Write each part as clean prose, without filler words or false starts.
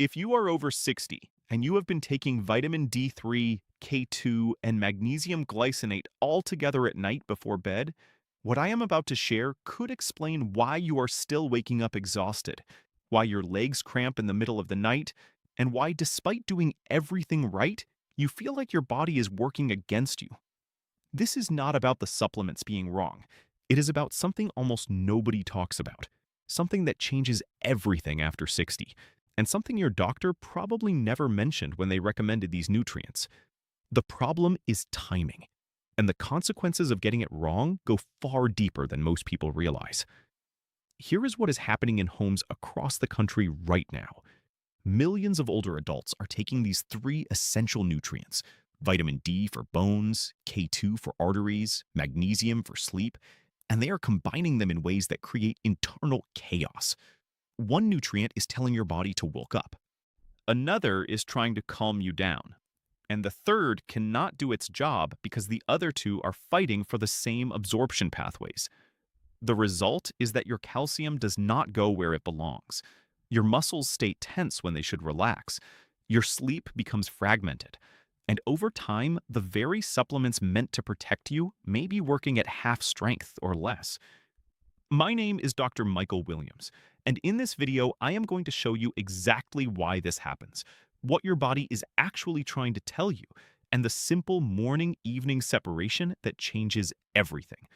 If you are over 60 and you have been taking vitamin D3, K2, and magnesium glycinate all together at night before bed, what I am about to share could explain why you are still waking up exhausted, why your legs cramp in the middle of the night, and why, despite doing everything right, you feel like your body is working against you. This is not about the supplements being wrong. It is about something almost nobody talks about, something that changes everything after 60, and something your doctor probably never mentioned when they recommended these nutrients. The problem is timing, and the consequences of getting it wrong go far deeper than most people realize. Here is what is happening in homes across the country right now. Millions of older adults are taking these three essential nutrients: vitamin D for bones, K2 for arteries, magnesium for sleep, and they are combining them in ways that create internal chaos. One nutrient is telling your body to woke up. Another is trying to calm you down. And the third cannot do its job because the other two are fighting for the same absorption pathways. The result is that your calcium does not go where it belongs. Your muscles stay tense when they should relax. Your sleep becomes fragmented. And over time, the very supplements meant to protect you may be working at half strength or less. My name is Dr. Michael Williams, and in this video, I am going to show you exactly why this happens, what your body is actually trying to tell you, and the simple morning-evening separation that changes everything.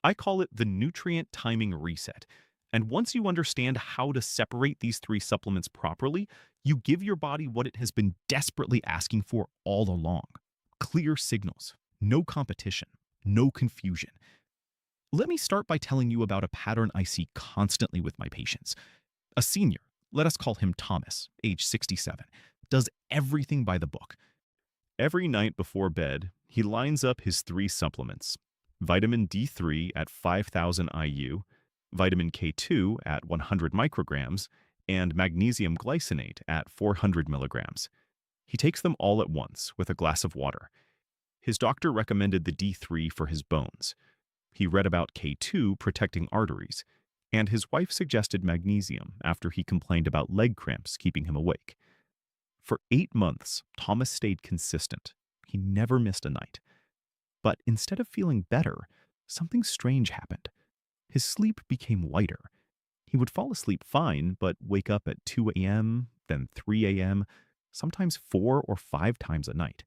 I call it the nutrient timing reset. And once you understand how to separate these three supplements properly, you give your body what it has been desperately asking for all along: clear signals, no competition, no confusion. Let me start by telling you about a pattern I see constantly with my patients. A senior, let us call him Thomas, age 67, does everything by the book. Every night before bed, he lines up his three supplements: vitamin D3 at 5,000 IU, vitamin K2 at 100 micrograms, and magnesium glycinate at 400 milligrams. He takes them all at once with a glass of water. His doctor recommended the D3 for his bones. He read about K2 protecting arteries, and his wife suggested magnesium after he complained about leg cramps keeping him awake. For 8 months, Thomas stayed consistent. He never missed a night. But instead of feeling better, something strange happened. His sleep became lighter. He would fall asleep fine, but wake up at 2 a.m., then 3 a.m., sometimes 4 or 5 times a night.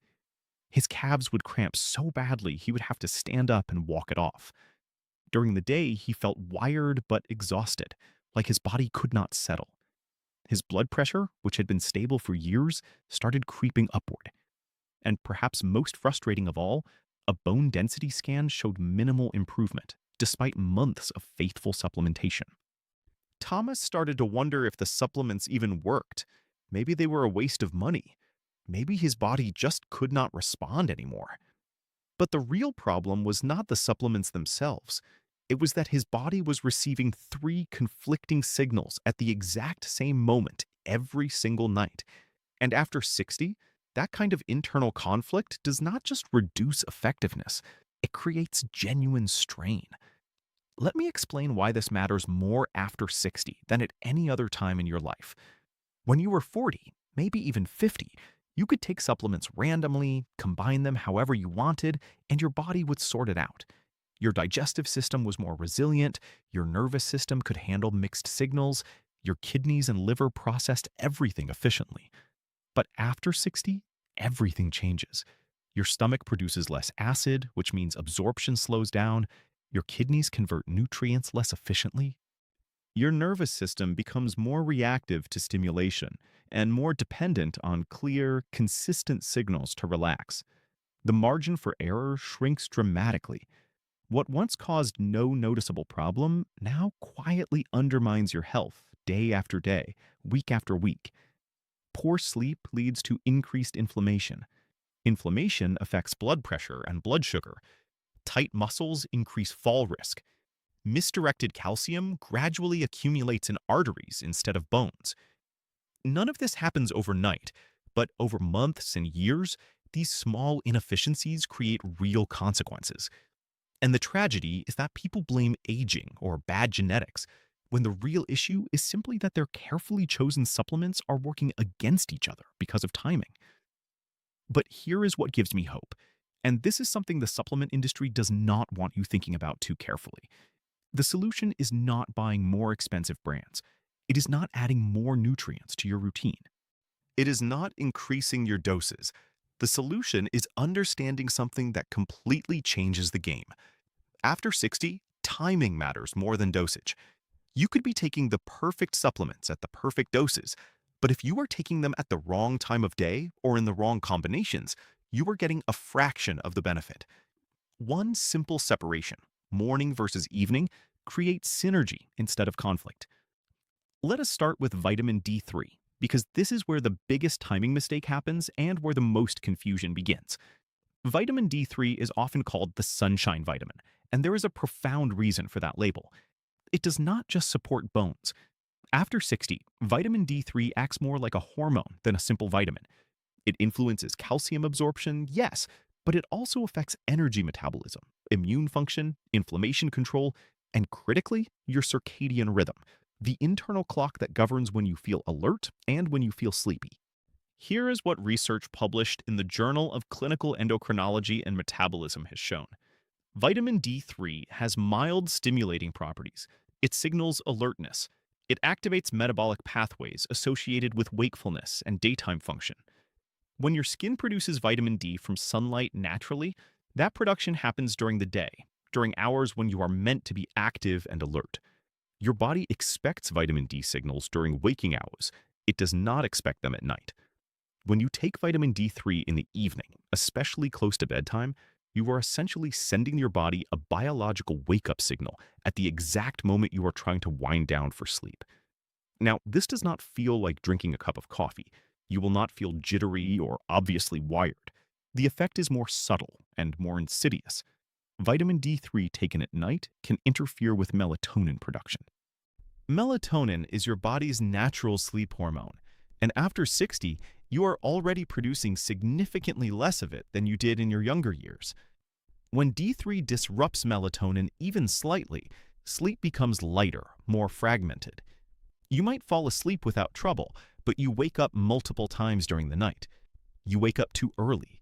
His calves would cramp so badly he would have to stand up and walk it off. During the day, he felt wired but exhausted, like his body could not settle. His blood pressure, which had been stable for years, started creeping upward. And perhaps most frustrating of all, a bone density scan showed minimal improvement, despite months of faithful supplementation. Thomas started to wonder if the supplements even worked. Maybe they were a waste of money. Maybe his body just could not respond anymore. But the real problem was not the supplements themselves. It was that his body was receiving three conflicting signals at the exact same moment every single night. And after 60, that kind of internal conflict does not just reduce effectiveness, it creates genuine strain. Let me explain why this matters more after 60 than at any other time in your life. When you were 40, maybe even 50, you could take supplements randomly, combine them however you wanted, and your body would sort it out. Your digestive system was more resilient, your nervous system could handle mixed signals, your kidneys and liver processed everything efficiently. But after 60, everything changes. Your stomach produces less acid, which means absorption slows down. Your kidneys convert nutrients less efficiently. Your nervous system becomes more reactive to stimulation and more dependent on clear, consistent signals to relax. The margin for error shrinks dramatically. What once caused no noticeable problem now quietly undermines your health day after day, week after week. Poor sleep leads to increased inflammation. Inflammation affects blood pressure and blood sugar. Tight muscles increase fall risk. Misdirected calcium gradually accumulates in arteries instead of bones. None of this happens overnight, but over months and years, these small inefficiencies create real consequences. And the tragedy is that people blame aging or bad genetics, when the real issue is simply that their carefully chosen supplements are working against each other because of timing. But here is what gives me hope. And this is something the supplement industry does not want you thinking about too carefully. The solution is not buying more expensive brands. It is not adding more nutrients to your routine. It is not increasing your doses. The solution is understanding something that completely changes the game. After 60, timing matters more than dosage. You could be taking the perfect supplements at the perfect doses, but if you are taking them at the wrong time of day or in the wrong combinations, you are getting a fraction of the benefit. One simple separation, morning versus evening, creates synergy instead of conflict. Let us start with vitamin D3, because this is where the biggest timing mistake happens and where the most confusion begins. Vitamin D3 is often called the sunshine vitamin, and there is a profound reason for that label. It does not just support bones. After 60, vitamin D3 acts more like a hormone than a simple vitamin. It influences calcium absorption, yes, but it also affects energy metabolism, immune function, inflammation control, and critically, your circadian rhythm, the internal clock that governs when you feel alert and when you feel sleepy. Here is what research published in the Journal of Clinical Endocrinology and Metabolism has shown. Vitamin D3 has mild stimulating properties. It signals alertness. It activates metabolic pathways associated with wakefulness and daytime function. When your skin produces vitamin D from sunlight naturally, that production happens during the day, during hours when you are meant to be active and alert. Your body expects vitamin D signals during waking hours. It does not expect them at night. When you take vitamin D3 in the evening, especially close to bedtime, you are essentially sending your body a biological wake-up signal at the exact moment you are trying to wind down for sleep. Now, this does not feel like drinking a cup of coffee. You will not feel jittery or obviously wired. The effect is more subtle and more insidious. Vitamin D3 taken at night can interfere with melatonin production. Melatonin is your body's natural sleep hormone, and after 60, you are already producing significantly less of it than you did in your younger years. When D3 disrupts melatonin even slightly, sleep becomes lighter, more fragmented. You might fall asleep without trouble, but you wake up multiple times during the night. You wake up too early.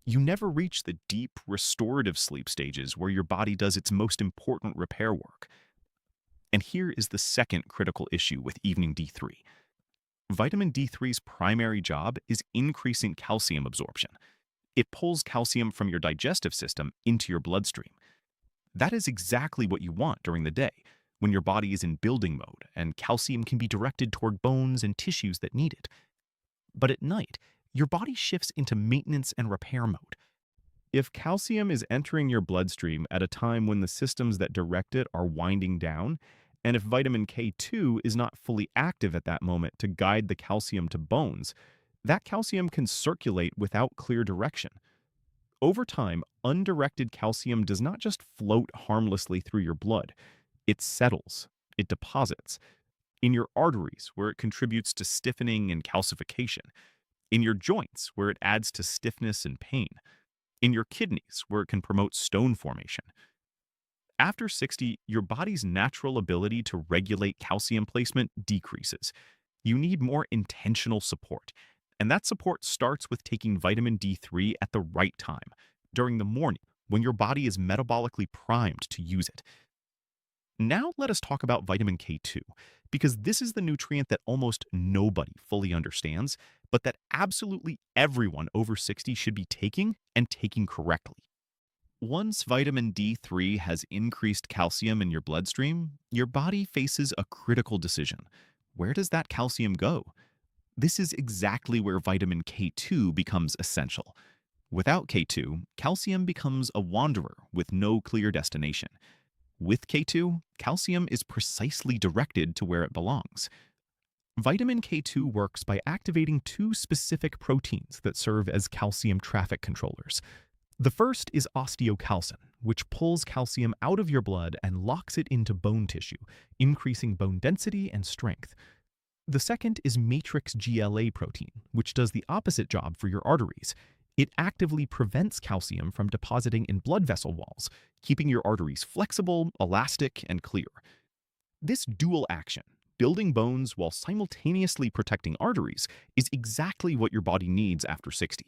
You never reach the deep, restorative sleep stages where your body does its most important repair work. And here is the second critical issue with evening D3. Vitamin D3's primary job is increasing calcium absorption. It pulls calcium from your digestive system into your bloodstream. That is exactly what you want during the day, when your body is in building mode and calcium can be directed toward bones and tissues that need it. But at night, your body shifts into maintenance and repair mode. If calcium is entering your bloodstream at a time when the systems that direct it are winding down, and if vitamin K2 is not fully active at that moment to guide the calcium to bones, that calcium can circulate without clear direction. Over time, undirected calcium does not just float harmlessly through your blood. It settles, it deposits, in your arteries, where it contributes to stiffening and calcification, in your joints, where it adds to stiffness and pain, in your kidneys, where it can promote stone formation. After 60, your body's natural ability to regulate calcium placement decreases. You need more intentional support, and that support starts with taking vitamin D3 at the right time, during the morning, when your body is metabolically primed to use it. Now let us talk about vitamin K2, because this is the nutrient that almost nobody fully understands, but that absolutely everyone over 60 should be taking and taking correctly. Once vitamin D3 has increased calcium in your bloodstream, your body faces a critical decision. Where does that calcium go? This is exactly where vitamin K2 becomes essential. Without K2, calcium becomes a wanderer with no clear destination. With K2, calcium is precisely directed to where it belongs. Vitamin K2 works by activating two specific proteins that serve as calcium traffic controllers. The first is osteocalcin, which pulls calcium out of your blood and locks it into bone tissue, increasing bone density and strength. The second is matrix GLA protein, which does the opposite job for your arteries. It actively prevents calcium from depositing in blood vessel walls, keeping your arteries flexible, elastic, and clear. This dual action, building bones while simultaneously protecting arteries, is exactly what your body needs after 60.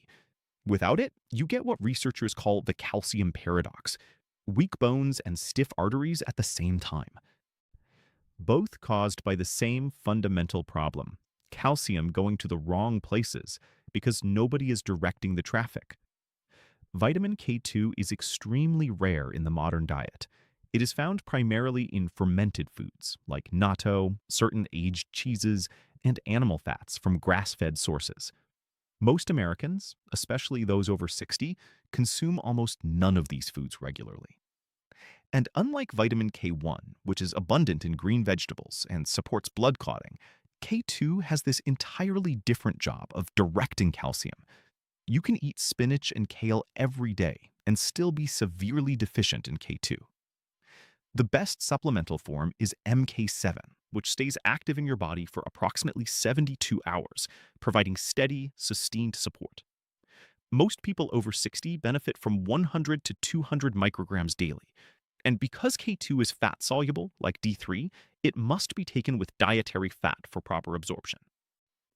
Without it, you get what researchers call the calcium paradox: weak bones and stiff arteries at the same time. Both caused by the same fundamental problem: calcium going to the wrong places because nobody is directing the traffic. Vitamin K2 is extremely rare in the modern diet. It is found primarily in fermented foods like natto, certain aged cheeses, and animal fats from grass-fed sources. Most Americans, especially those over 60, consume almost none of these foods regularly. And unlike vitamin K1, which is abundant in green vegetables and supports blood clotting, K2 has this entirely different job of directing calcium. You can eat spinach and kale every day and still be severely deficient in K2. The best supplemental form is MK7, which stays active in your body for approximately 72 hours, providing steady, sustained support. Most people over 60 benefit from 100 to 200 micrograms daily. And because K2 is fat soluble, like D3, it must be taken with dietary fat for proper absorption.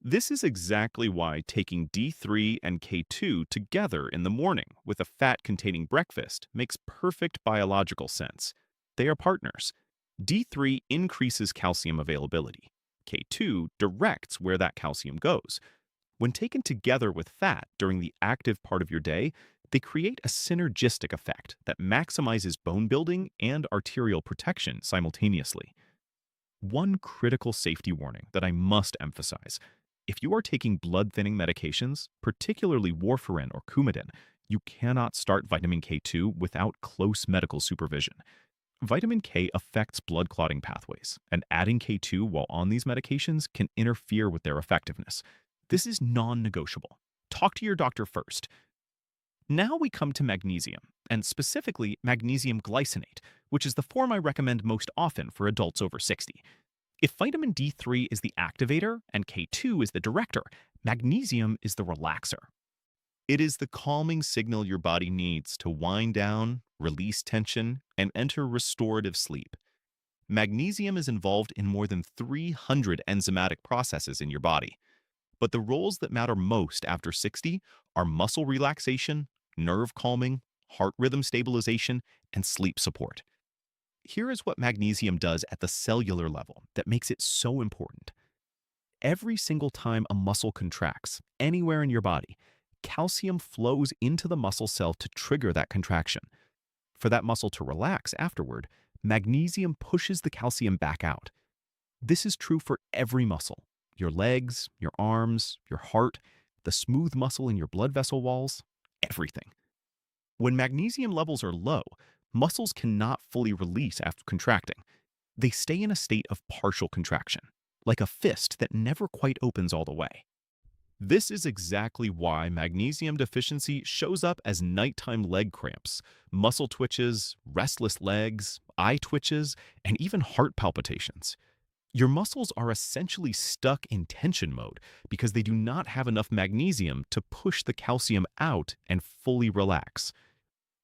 This is exactly why taking D3 and K2 together in the morning with a fat-containing breakfast makes perfect biological sense. They are partners. D3 increases calcium availability. K2 directs where that calcium goes. When taken together with fat during the active part of your day, they create a synergistic effect that maximizes bone building and arterial protection simultaneously. One critical safety warning that I must emphasize: if you are taking blood-thinning medications, particularly warfarin or Coumadin, you cannot start vitamin K2 without close medical supervision. Vitamin K affects blood clotting pathways, and adding K2 while on these medications can interfere with their effectiveness. This is non-negotiable. Talk to your doctor first. Now we come to magnesium, and specifically magnesium glycinate, which is the form I recommend most often for adults over 60. If vitamin D3 is the activator and K2 is the director, magnesium is the relaxer. It is the calming signal your body needs to wind down, release tension, and enter restorative sleep. Magnesium is involved in more than 300 enzymatic processes in your body. But the roles that matter most after 60 are muscle relaxation, nerve calming, heart rhythm stabilization, and sleep support. Here is what magnesium does at the cellular level that makes it so important. Every single time a muscle contracts, anywhere in your body, calcium flows into the muscle cell to trigger that contraction. For that muscle to relax afterward, magnesium pushes the calcium back out. This is true for every muscle: your legs, your arms, your heart, the smooth muscle in your blood vessel walls, everything. When magnesium levels are low, muscles cannot fully release after contracting. They stay in a state of partial contraction, like a fist that never quite opens all the way. This is exactly why magnesium deficiency shows up as nighttime leg cramps, muscle twitches, restless legs, eye twitches, and even heart palpitations. Your muscles are essentially stuck in tension mode because they do not have enough magnesium to push the calcium out and fully relax.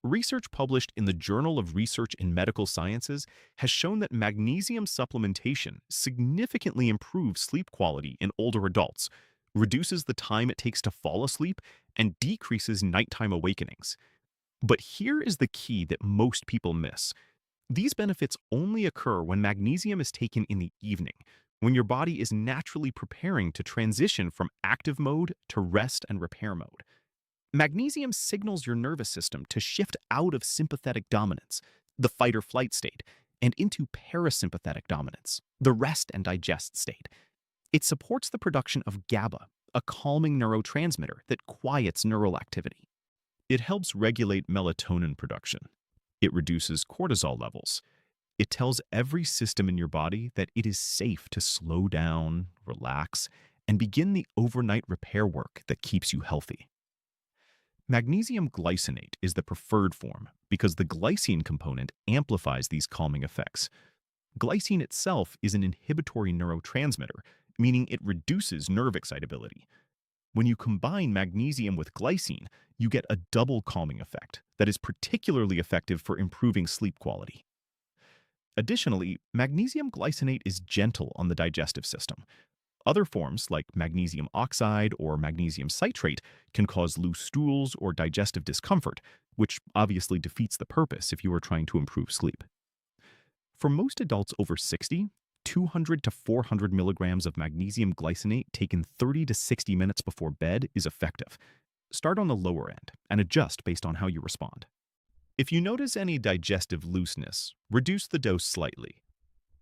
Research published in the Journal of Research in Medical Sciences has shown that magnesium supplementation significantly improves sleep quality in older adults, reduces the time it takes to fall asleep, and decreases nighttime awakenings. But here is the key that most people miss. These benefits only occur when magnesium is taken in the evening, when your body is naturally preparing to transition from active mode to rest and repair mode. Magnesium signals your nervous system to shift out of sympathetic dominance, the fight or flight state, and into parasympathetic dominance, the rest and digest state. It supports the production of GABA, a calming neurotransmitter that quiets neural activity. It helps regulate melatonin production. It reduces cortisol levels. It tells every system in your body that it is safe to slow down, relax, and begin the overnight repair work that keeps you healthy. Magnesium glycinate is the preferred form because the glycine component amplifies these calming effects. Glycine itself is an inhibitory neurotransmitter, meaning it reduces nerve excitability. When you combine magnesium with glycine, you get a double calming effect that is particularly effective for improving sleep quality. Additionally, magnesium glycinate is gentle on the digestive system. Other forms, like magnesium oxide or magnesium citrate, can cause loose stools or digestive discomfort, which obviously defeats the purpose if you are trying to improve sleep. For most adults over 60, 200 to 400 milligrams of magnesium glycinate taken 30 to 60 minutes before bed is effective. Start on the lower end and adjust based on how you respond. If you notice any digestive looseness, reduce the dose slightly.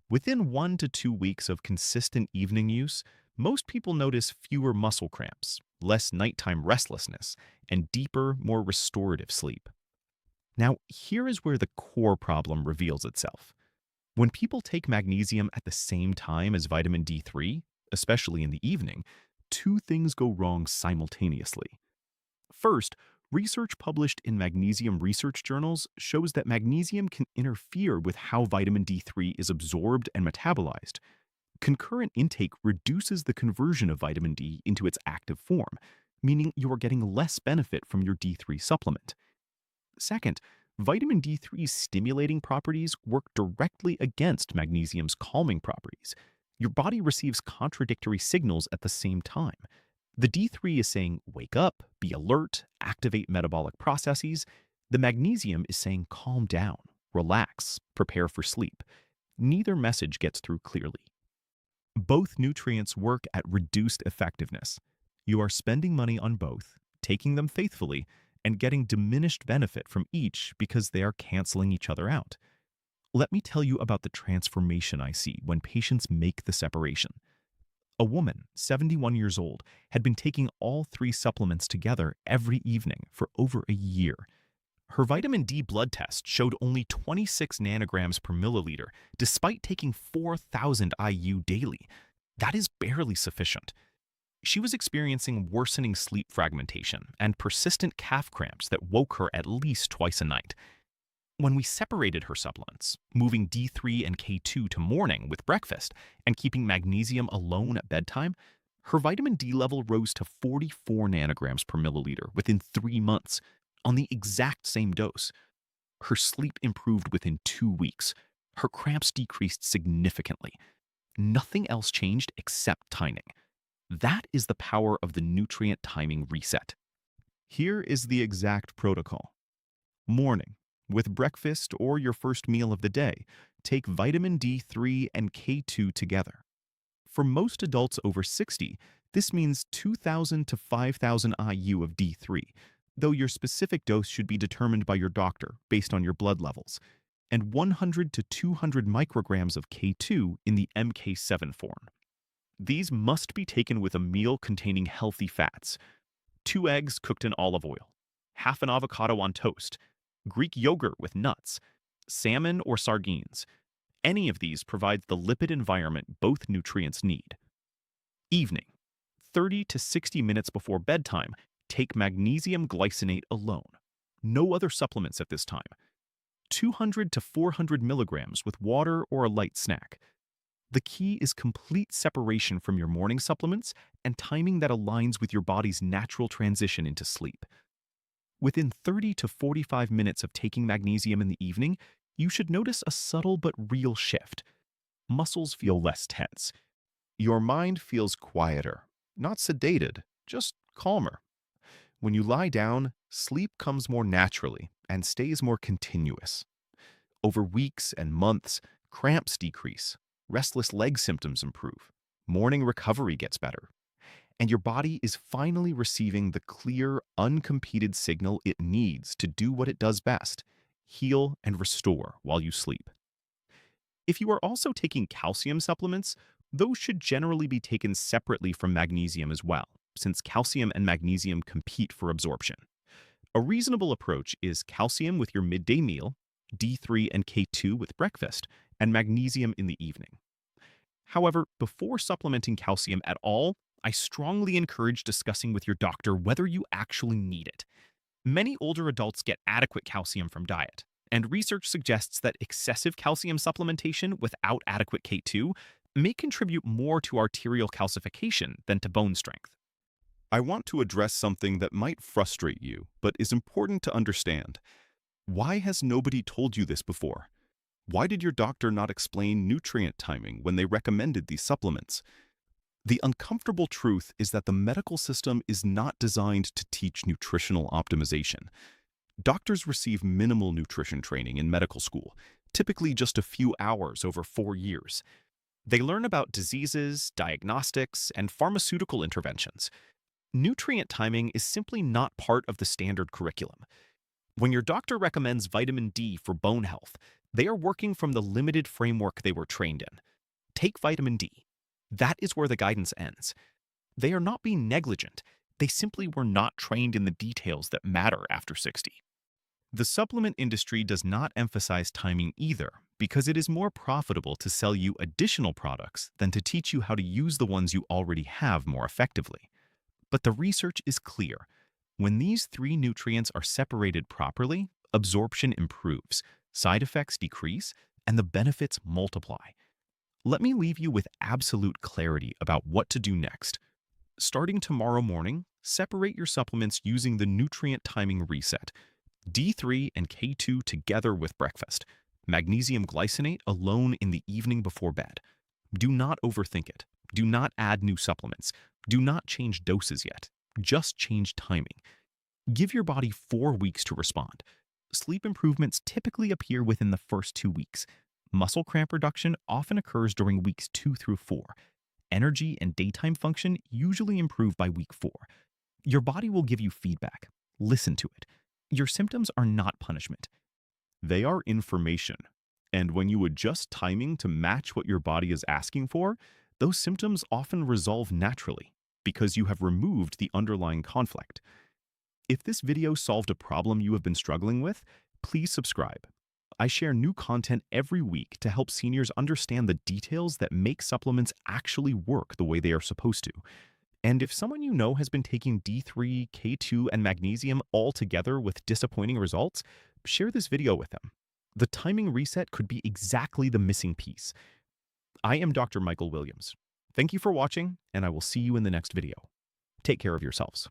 Within 1 to 2 weeks of consistent evening use, most people notice fewer muscle cramps, less nighttime restlessness, and deeper, more restorative sleep. Now, here is where the core problem reveals itself. When people take magnesium at the same time as vitamin D3, especially in the evening, two things go wrong simultaneously. First, research published in magnesium research journals shows that magnesium can interfere with how vitamin D3 is absorbed and metabolized. Concurrent intake reduces the conversion of vitamin D into its active form, meaning you are getting less benefit from your D3 supplement. Second, vitamin D3's stimulating properties work directly against magnesium's calming properties. Your body receives contradictory signals at the same time. The D3 is saying, wake up, be alert, activate metabolic processes. The magnesium is saying, calm down, relax, prepare for sleep. Neither message gets through clearly. Both nutrients work at reduced effectiveness. You are spending money on both, taking them faithfully, and getting diminished benefit from each because they are canceling each other out. Let me tell you about the transformation I see when patients make the separation. A woman, 71 years old, had been taking all three supplements together every evening for over a year. Her vitamin D blood test showed only 26 nanograms per milliliter, despite taking 4,000 IU daily. That is barely sufficient. She was experiencing worsening sleep fragmentation and persistent calf cramps that woke her at least twice a night. When we separated her supplements, moving D3 and K2 to morning with breakfast and keeping magnesium alone at bedtime, her vitamin D level rose to 44 nanograms per milliliter within 3 months on the exact same dose. Her sleep improved within 2 weeks. Her cramps decreased significantly. Nothing else changed except timing. That is the power of the nutrient timing reset. Here is the exact protocol. Morning. With breakfast or your first meal of the day, take vitamin D3 and K2 together. For most adults over 60, this means 2,000 to 5,000 IU of D3, though your specific dose should be determined by your doctor based on your blood levels, and 100 to 200 micrograms of K2 in the MK7 form. These must be taken with a meal containing healthy fats: 2 eggs cooked in olive oil, half an avocado on toast, Greek yogurt with nuts, salmon or sardines. Any of these provides the lipid environment both nutrients need. Evening. 30 to 60 minutes before bedtime, take magnesium glycinate alone. No other supplements at this time. 200 to 400 milligrams with water or a light snack. The key is complete separation from your morning supplements and timing that aligns with your body's natural transition into sleep. Within 30 to 45 minutes of taking magnesium in the evening, you should notice a subtle but real shift. Muscles feel less tense. Your mind feels quieter, not sedated, just calmer. When you lie down, sleep comes more naturally and stays more continuous. Over weeks and months, cramps decrease, restless leg symptoms improve, morning recovery gets better, and your body is finally receiving the clear, uncompeted signal it needs to do what it does best: heal and restore while you sleep. If you are also taking calcium supplements, those should generally be taken separately from magnesium as well, since calcium and magnesium compete for absorption. A reasonable approach is calcium with your midday meal, D3 and K2 with breakfast, and magnesium in the evening. However, before supplementing calcium at all, I strongly encourage discussing with your doctor whether you actually need it. Many older adults get adequate calcium from diet, and research suggests that excessive calcium supplementation without adequate K2 may contribute more to arterial calcification than to bone strength. I want to address something that might frustrate you, but is important to understand. Why has nobody told you this before? Why did your doctor not explain nutrient timing when they recommended these supplements? The uncomfortable truth is that the medical system is not designed to teach nutritional optimization. Doctors receive minimal nutrition training in medical school, typically just a few hours over 4 years. They learn about diseases, diagnostics, and pharmaceutical interventions. Nutrient timing is simply not part of the standard curriculum. When your doctor recommends vitamin D for bone health, they are working from the limited framework they were trained in. Take vitamin D. That is where the guidance ends. They are not being negligent. They simply were not trained in the details that matter after 60. The supplement industry does not emphasize timing either, because it is more profitable to sell you additional products than to teach you how to use the ones you already have more effectively. But the research is clear. When these three nutrients are separated properly, absorption improves, side effects decrease, and the benefits multiply. Let me leave you with absolute clarity about what to do next. Starting tomorrow morning, separate your supplements using the nutrient timing reset. D3 and K2 together with breakfast. Magnesium glycinate alone in the evening before bed. Do not overthink it. Do not add new supplements. Do not change doses yet. Just change timing. Give your body 4 weeks to respond. Sleep improvements typically appear within the first 2 weeks. Muscle cramp reduction often occurs during weeks 2 through 4. Energy and daytime function usually improve by week 4. Your body will give you feedback. Listen to it. Your symptoms are not punishment. They are information. And when you adjust timing to match what your body is asking for, those symptoms often resolve naturally because you have removed the underlying conflict. If this video solved a problem you have been struggling with, please subscribe. I share new content every week to help seniors understand the details that make supplements actually work the way they are supposed to. And if someone you know has been taking D3, K2, and magnesium all together with disappointing results, share this video with them. The timing reset could be exactly the missing piece. I am Dr. Michael Williams. Thank you for watching, and I will see you in the next video. Take care of yourselves.